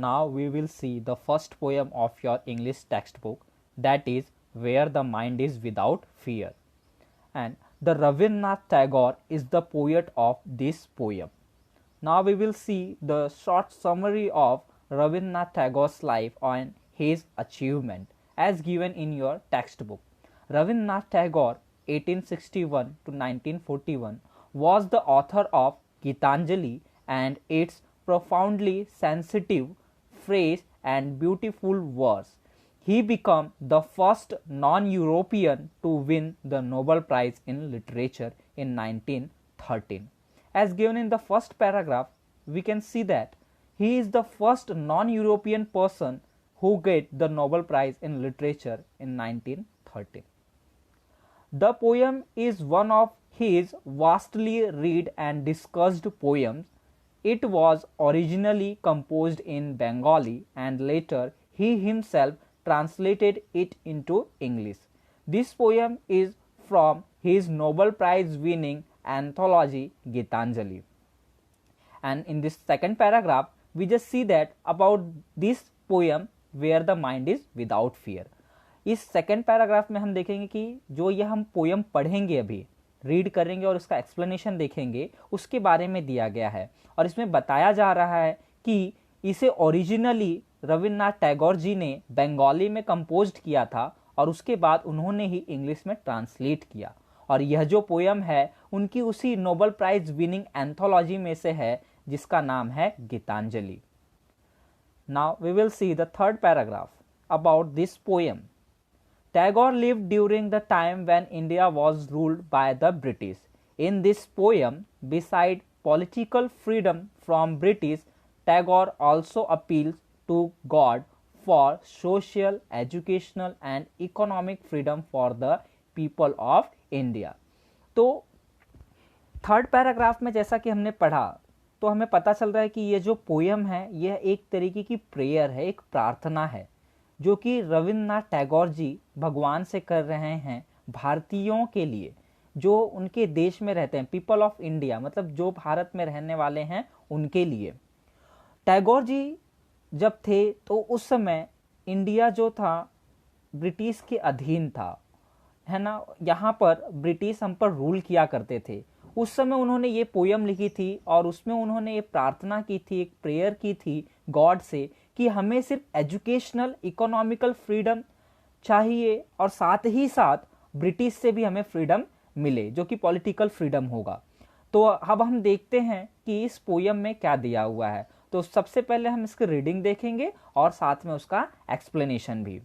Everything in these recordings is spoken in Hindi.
now we will see the first poem of your English textbook, that is Where the Mind is Without Fear. And the Rabindranath Tagore is the poet of this poem. Now we will see the short summary of Rabindranath Tagore's life and his achievement as given in your textbook. Rabindranath Tagore 1861 to 1941 was the author of Gitanjali and its profoundly sensitive phrase and beautiful verse. He became the first non-European to win the Nobel Prize in Literature in 1913. As given in the first paragraph, we can see that he is the first non-European person who get the Nobel Prize in Literature in 1913. The poem is one of his vastly read and discussed poems. It was originally composed in Bengali and later he himself translated it into English. This poem is from his Nobel Prize winning anthology Gitanjali. And in this second paragraph, we just see that about this poem Where the Mind is Without Fear. इस सेकेंड पैराग्राफ में हम देखेंगे कि जो ये हम पोयम पढ़ेंगे अभी रीड करेंगे और उसका एक्सप्लेनेशन देखेंगे उसके बारे में दिया गया है और इसमें बताया जा रहा है कि इसे ओरिजिनली रविन्द्रनाथ टैगोर जी ने बंगाली में कंपोज्ड किया था और उसके बाद उन्होंने ही इंग्लिश में ट्रांसलेट किया और यह जो पोयम है उनकी उसी नोबेल प्राइज विनिंग एंथोलॉजी में से है जिसका नाम है Gitanjali. Now we will see the third paragraph about this poem. Tagore lived during the time when India was ruled by the British. In this poem, beside political freedom from British, Tagore also appeals to God for social, educational and economic freedom for the people of India. तो थर्ड पैराग्राफ में जैसा कि हमने पढ़ा तो हमें पता चल रहा है कि ये जो पोयम है यह एक तरीके की प्रेयर है, एक प्रार्थना है जो कि रविन्द्रनाथ टैगोर जी भगवान से कर रहे हैं भारतीयों के लिए जो उनके देश में रहते हैं, पीपल ऑफ इंडिया मतलब जो भारत में रहने वाले हैं उनके लिए. टैगोर जी जब थे तो उस समय इंडिया जो था ब्रिटिश के अधीन था, है ना. यहाँ पर ब्रिटिश हम पर रूल किया करते थे. उस समय उन्होंने ये पोयम लिखी थी और उसमें उन्होंने ये प्रार्थना की थी, एक प्रेयर की थी गॉड से कि हमें सिर्फ एजुकेशनल इकोनॉमिकल फ्रीडम चाहिए और साथ ही साथ ब्रिटिश से भी हमें फ्रीडम मिले जो कि पॉलिटिकल फ्रीडम होगा. तो अब हम देखते हैं कि इस पोयम में क्या दिया हुआ है. तो सबसे पहले हम इसकी रीडिंग देखेंगे और साथ में उसका एक्सप्लेनेशन भी.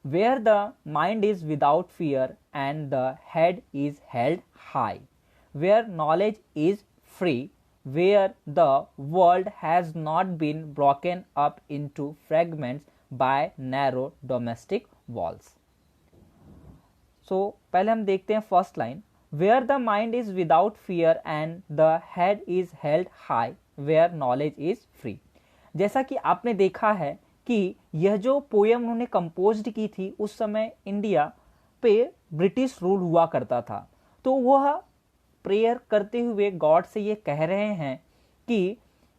Where the mind is without fear and the head is held high, where knowledge is free, where the world has not been broken up into fragments by narrow domestic walls. So पहले हम देखते हैं first line. Where the mind is without fear and the head is held high, where knowledge is free. जैसा कि आपने देखा है कि यह जो पोयम उन्होंने कंपोज्ड की थी उस समय इंडिया पे ब्रिटिश रूल हुआ करता था. तो वह प्रेयर करते हुए गॉड से ये कह रहे हैं कि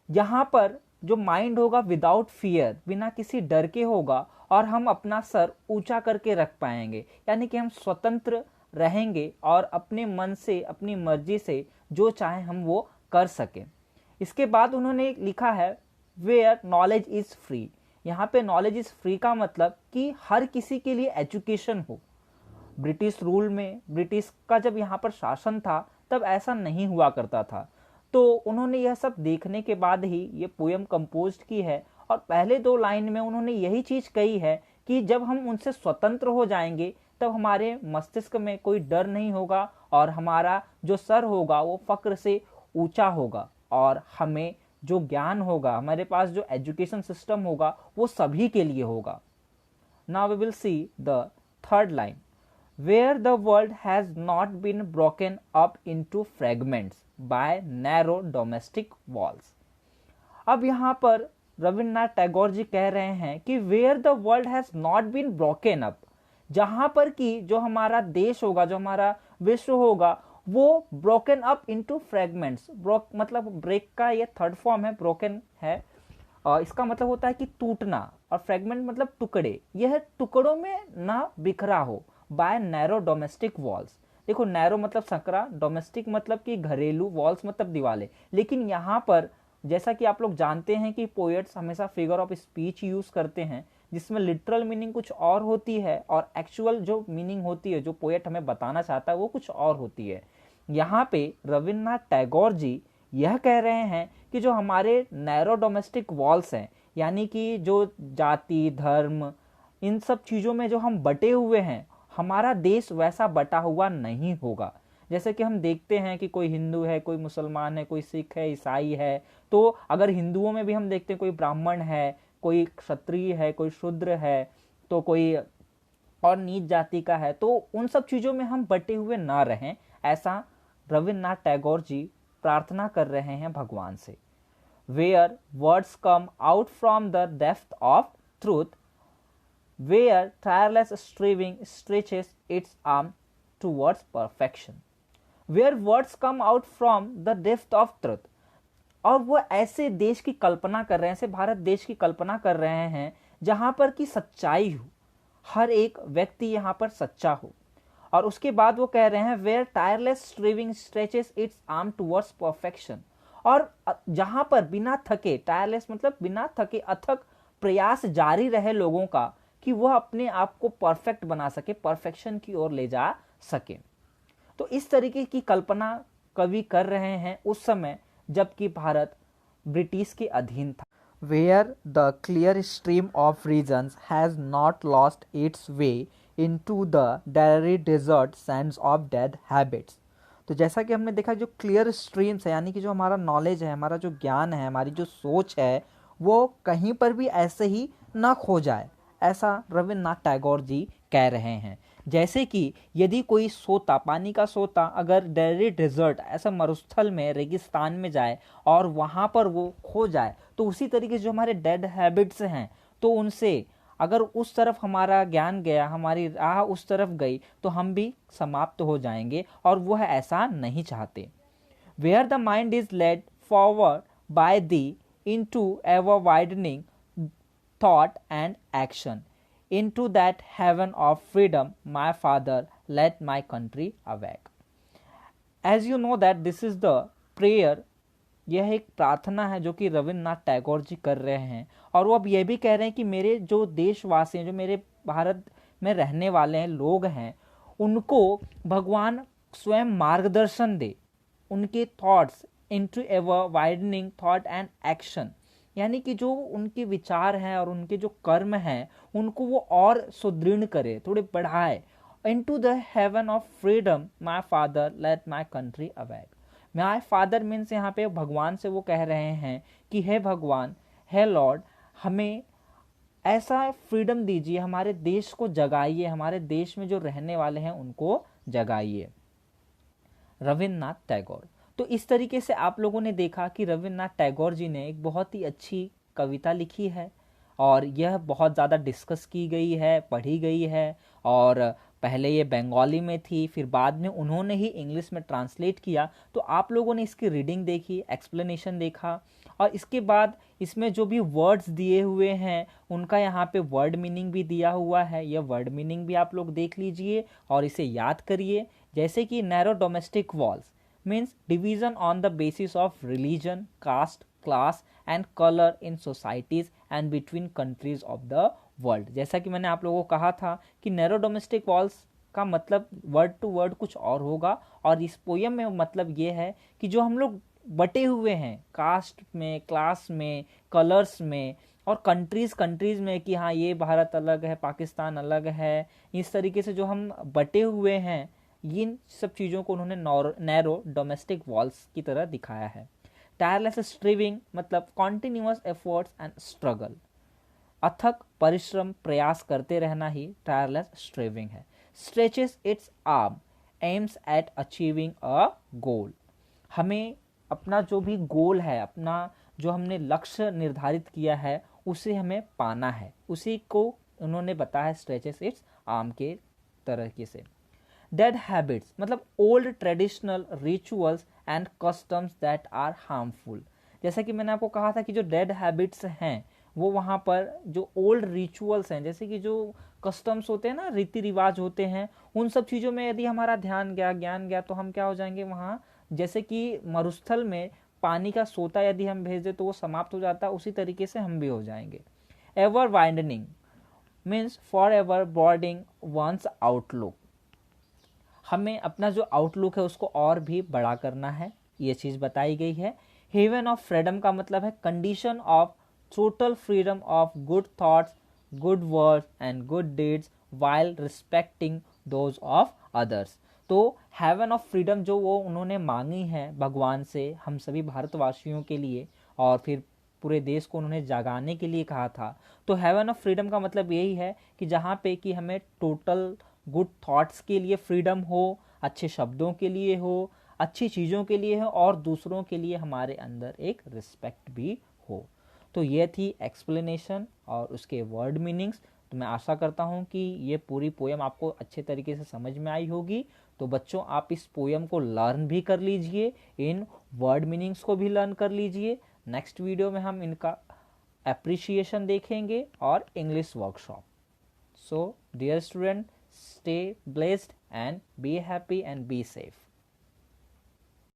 यहाँ पर जो माइंड होगा विदाउट फियर, बिना किसी डर के होगा और हम अपना सर ऊंचा करके रख पाएंगे, यानी कि हम स्वतंत्र रहेंगे और अपने मन से अपनी मर्जी से जो चाहे हम वो कर सकें. इसके बाद उन्होंने लिखा है वेयर नॉलेज इज फ्री. यहाँ पे नॉलेज इज फ्री का मतलब कि हर किसी के लिए एजुकेशन हो. ब्रिटिश रूल में, ब्रिटिश का जब यहाँ पर शासन था तब ऐसा नहीं हुआ करता था. तो उन्होंने यह सब देखने के बाद ही ये पोयम कंपोज की है और पहले दो लाइन में उन्होंने यही चीज़ कही है कि जब हम उनसे स्वतंत्र हो जाएंगे तब हमारे मस्तिष्क में कोई डर नहीं होगा और हमारा जो सर होगा वो फक्र से ऊंचा होगा और हमें जो ज्ञान होगा, हमारे पास जो एजुकेशन सिस्टम होगा वो सभी के लिए होगा. Now we will see the third line. Where the world has not been broken up into fragments by narrow domestic walls. अब यहाँ पर रविन्द्रनाथ टैगोर जी कह रहे हैं कि where the world has not been broken up, जहाँ पर कि जो हमारा देश होगा, जो हमारा विश्व होगा वो broken up into fragments. Broke मतलब ब्रेक का ये थर्ड फॉर्म है, ब्रोकन है. इसका मतलब होता है कि टूटना, और फ्रेगमेंट मतलब टुकड़े, यह टुकड़ों में ना बिखरा हो, बाय नैरो डोमेस्टिक वॉल्स। देखो नैरो मतलब सकरा, डोमेस्टिक मतलब कि घरेलू, वॉल्स मतलब दीवारें। लेकिन यहाँ पर जैसा कि आप लोग जानते हैं कि पोएट्स हमेशा फिगर ऑफ स्पीच यूज करते हैं, जिसमें लिटरल मीनिंग कुछ और होती है और एक्चुअल जो मीनिंग होती है, जो पोएट हमें बताना चाहता है, वो कुछ और होती है। यहाँ पे रविन्द्रनाथ टैगोर जी यह कह रहे हैं कि जो हमारे नैरो डोमेस्टिक वॉल्स हैं, यानी कि जो जाति धर्म इन सब चीज़ों में जो हम बटे हुए हैं, हमारा देश वैसा बटा हुआ नहीं होगा। जैसे कि हम देखते हैं कि कोई हिंदू है, कोई मुसलमान है, कोई सिख है, ईसाई है, तो अगर हिंदुओं में भी हम देखते हैं कोई ब्राह्मण है, कोई क्षत्रिय है, कोई शूद्र है, तो कोई और नीच जाति का है, तो उन सब चीज़ों में हम बटे हुए ना रहें, ऐसा रविन्द्रनाथ टैगोर जी प्रार्थना कर रहे हैं भगवान से। Where words come out from the depth of truth, where tireless striving stretches its arm towards perfection, where words come out from the depth of truth। और वो ऐसे देश की कल्पना कर रहे हैं, ऐसे भारत देश की कल्पना कर रहे हैं जहां पर की सच्चाई हो, हर एक व्यक्ति यहाँ पर सच्चा हो। और उसके बाद वो कह रहे हैं where tireless striving stretches its arm towards perfection, और जहां पर बिना थके, टायरलेस मतलब बिना थके, अथक प्रयास जारी रहे लोगों का कि वह अपने आप को परफेक्ट बना सके, परफेक्शन की ओर ले जा सके। तो इस तरीके की कल्पना कवि कर रहे हैं उस समय जबकि भारत ब्रिटिश के अधीन था। Where the clear stream of reasons has not lost its way into the dreary desert sands of dead habits. तो जैसा कि हमने देखा, जो क्लियर स्ट्रीम्स है, यानी कि जो हमारा नॉलेज है, हमारा जो ज्ञान है, हमारी जो सोच है, वो कहीं पर भी ऐसे ही ना खो जाए, ऐसा रविन्द्रनाथ टैगोर जी कह रहे हैं। जैसे कि यदि कोई सोता, पानी का सोता अगर डेरी डेजर्ट, ऐसा मरुस्थल में, रेगिस्तान में जाए और वहाँ पर वो खो जाए, तो उसी तरीके से जो हमारे डेड हैबिट्स हैं, तो उनसे अगर उस तरफ हमारा ज्ञान गया, हमारी राह उस तरफ गई, तो हम भी समाप्त हो जाएंगे, और वह ऐसा नहीं चाहते। Where the mind is led forward by thee into ever widening thought and action, into that heaven of freedom, my father, let my country awake। As you know that this is the prayer, यह एक प्रार्थना है जो कि रविन्द्रनाथ टैगोर जी कर रहे हैं, और वो अब यह भी कह रहे हैं कि मेरे जो देशवासी हैं, जो मेरे भारत में रहने वाले हैं लोग हैं, उनको भगवान स्वयं मार्गदर्शन दे, उनके thoughts into ever widening thought and action, यानी कि जो उनके विचार हैं और उनके जो कर्म हैं, उनको वो और सुदृढ़ करे, थोड़े बढ़ाए। Into the haven of freedom my father let my country awake. My father means यहाँ पे भगवान से वो कह रहे हैं कि हे भगवान, हे लॉर्ड, हमें ऐसा फ्रीडम दीजिए, हमारे देश को जगाइए, हमारे देश में जो रहने वाले हैं उनको जगाइए। रविन्द्रनाथ टैगोर। तो इस तरीके से आप लोगों ने देखा कि रविन्द्रनाथ टैगोर जी ने एक बहुत ही अच्छी कविता लिखी है, और यह बहुत ज़्यादा डिस्कस की गई है, पढ़ी गई है, और पहले ये बंगाली में थी, फिर बाद में उन्होंने ही इंग्लिश में ट्रांसलेट किया। तो आप लोगों ने इसकी रीडिंग देखी, एक्सप्लेनेशन देखा, और इसके बाद इसमें जो भी वर्ड्स दिए हुए हैं उनका यहाँ पे वर्ड मीनिंग भी दिया हुआ है। यह वर्ड मीनिंग भी आप लोग देख लीजिए और इसे याद करिए। जैसे कि narrow domestic walls means division on the basis of religion, caste, class and colour in societies and between countries of the world. जैसा कि मैंने आप लोगों को कहा था कि नैरो डोमेस्टिक वॉल्स का मतलब वर्ड टू वर्ड कुछ और होगा, और इस पोयम में मतलब ये है कि जो हम लोग बटे हुए हैं कास्ट में, क्लास में, कलर्स में, और कंट्रीज में, कि हाँ ये भारत अलग है, पाकिस्तान अलग है, इस तरीके से जो हम बटे हुए हैं, इन सब चीज़ों को उन्होंने नैरो डोमेस्टिक वॉल्स की तरह दिखाया है। टायरलेस स्ट्रीविंग मतलब कॉन्टिन्यूअस एफर्ट्स एंड स्ट्रगल, अथक परिश्रम, प्रयास करते रहना ही टायरलेस स्ट्रीविंग है। Stretches its arm, aims at achieving a goal, हमें अपना जो भी गोल है, अपना जो हमने लक्ष्य निर्धारित किया है, उसे हमें पाना है, उसी को उन्होंने बताया स्ट्रेचेस इट्स आर्म के तरीके से। डेड हैबिट्स मतलब old traditional rituals and customs that are harmful, जैसा कि मैंने आपको कहा था कि जो डेड हैबिट्स हैं वो वहाँ पर जो ओल्ड रिचुअल्स हैं, जैसे कि जो कस्टम्स होते हैं ना, रीति रिवाज होते हैं, उन सब चीज़ों में यदि हमारा ध्यान गया, ज्ञान गया, तो हम क्या हो जाएंगे वहाँ, जैसे कि मरुस्थल में पानी का सोता यदि हम भेज दें तो वो समाप्त हो जाता है, उसी तरीके से हम भी हो जाएंगे। Ever widening means for ever broadening one's outlook, हमें अपना जो आउटलुक है उसको और भी बड़ा करना है, ये चीज़ बताई गई है। हेवन ऑफ फ्रीडम का मतलब है condition of total freedom of good thoughts, good words and good deeds while respecting those of others. तो हेवन ऑफ फ्रीडम जो वो उन्होंने मांगी है भगवान से हम सभी भारतवासियों के लिए, और फिर पूरे देश को उन्होंने जगाने के लिए कहा था। तो हेवन ऑफ फ्रीडम का मतलब यही है कि जहाँ पे कि हमें टोटल गुड थॉट्स के लिए फ्रीडम हो, अच्छे शब्दों के लिए हो, अच्छी चीज़ों के लिए हो, और दूसरों के लिए हमारे अंदर एक रिस्पेक्ट भी हो। तो ये थी एक्सप्लेनेशन और उसके वर्ड मीनिंग्स। तो मैं आशा करता हूँ कि ये पूरी पोएम आपको अच्छे तरीके से समझ में आई होगी। तो बच्चों, आप इस पोएम को लर्न भी कर लीजिए, इन वर्ड मीनिंग्स को भी लर्न कर लीजिए। नेक्स्ट वीडियो में हम इनका एप्रिसिएशन देखेंगे और English workshop. So, dear student, stay blessed and be happy and be safe.